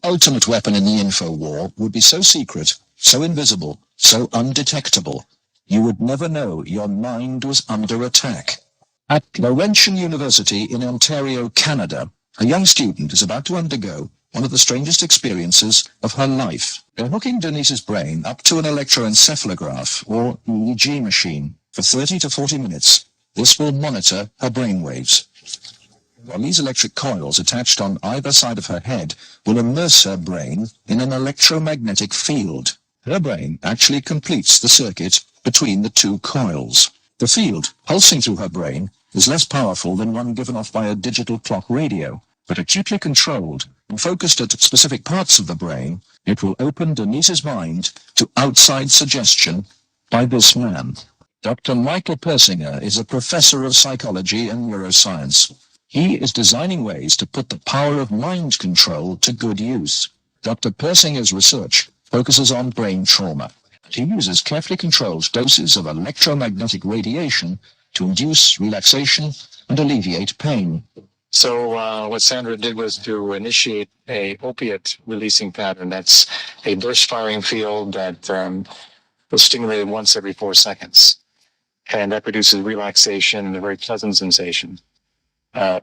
ultimate weapon in the info war would be so secret, so invisible, so undetectable, you would never know your mind was under attack. At Laurentian University in Ontario, Canada, a young student is about to undergo one of the strangest experiences of her life. They're hooking Denise's brain up to an electroencephalograph, or EEG machine, for 30 to 40 minutes. This will monitor her brainwaves. While these electric coils attached on either side of her head will immerse her brain in an electromagnetic field. Her brain actually completes the circuit between the two coils. The field pulsing through her brain is less powerful than one given off by a digital clock radio, but acutely controlled and focused at specific parts of the brain, it will open Denise's mind to outside suggestion by this man. Dr. Michael Persinger is a professor of psychology and neuroscience. He is designing ways to put the power of mind control to good use. Dr. Persinger's research focuses on brain trauma. He uses carefully controlled doses of electromagnetic radiation to induce relaxation and alleviate pain. So what Sandra did was to initiate a opiate releasing pattern. That's a burst firing field that was stimulated once every 4 seconds. And that produces relaxation and a very pleasant sensation.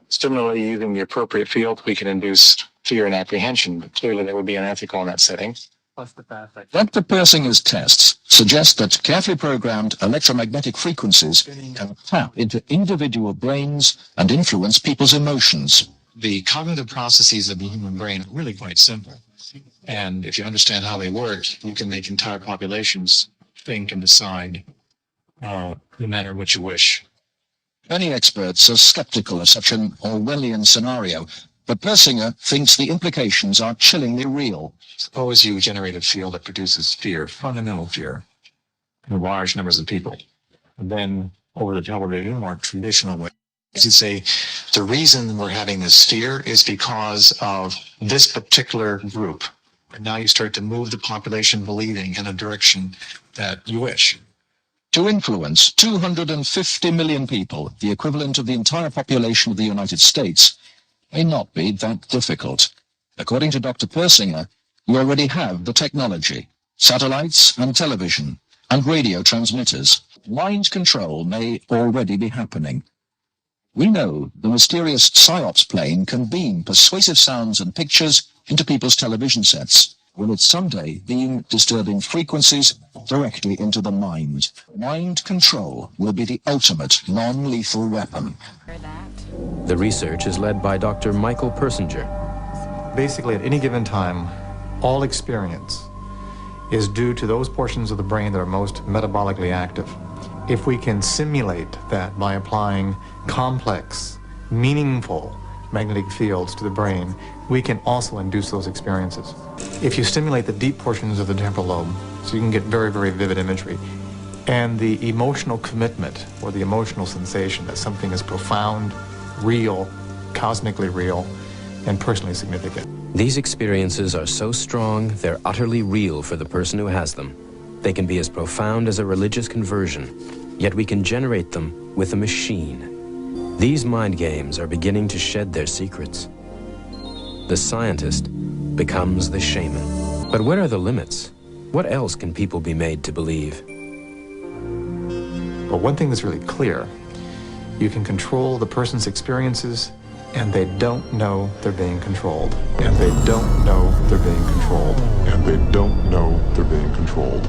Similarly, using the appropriate field, we can induce fear and apprehension, but clearly that would be unethical in that setting. Dr. Persinger's tests suggest that carefully programmed electromagnetic frequencies can tap into individual brains and influence people's emotions. The cognitive processes of the human brain are really quite simple. And if you understand how they work, you can make entire populations think and decide no matter what you wish. Many experts are skeptical of such an Orwellian scenario, but Persinger thinks the implications are chillingly real. Suppose you generate a field that produces fear, fundamental fear, in large numbers of people. And then, over the television, more traditional way, you say, the reason we're having this fear is because of this particular group. And now you start to move the population believing in a direction that you wish. To influence 250 million people, the equivalent of the entire population of the United States, may not be that difficult. According to Dr. Persinger, we already have the technology, satellites and television, and radio transmitters. Mind control may already be happening. We know the mysterious PSYOPs plane can beam persuasive sounds and pictures into people's television sets. Will it someday beam disturbing frequencies directly into the mind? Mind control will be the ultimate non-lethal weapon. The research is led by Dr. Michael Persinger. Basically, at any given time, all experience is due to those portions of the brain that are most metabolically active. If we can simulate that by applying complex, meaningful magnetic fields to the brain, we can also induce those experiences. If you stimulate the deep portions of the temporal lobe, so you can get very, very vivid imagery, and the emotional commitment or the emotional sensation that something is profound, real, cosmically real, and personally significant. These experiences are so strong, they're utterly real for the person who has them. They can be as profound as a religious conversion, yet we can generate them with a machine. These mind games are beginning to shed their secrets. The scientist becomes the shaman. But what are the limits? What else can people be made to believe? But one thing that's really clear, you can control the person's experiences, and they don't know they're being controlled. And they don't know they're being controlled. And they don't know they're being controlled.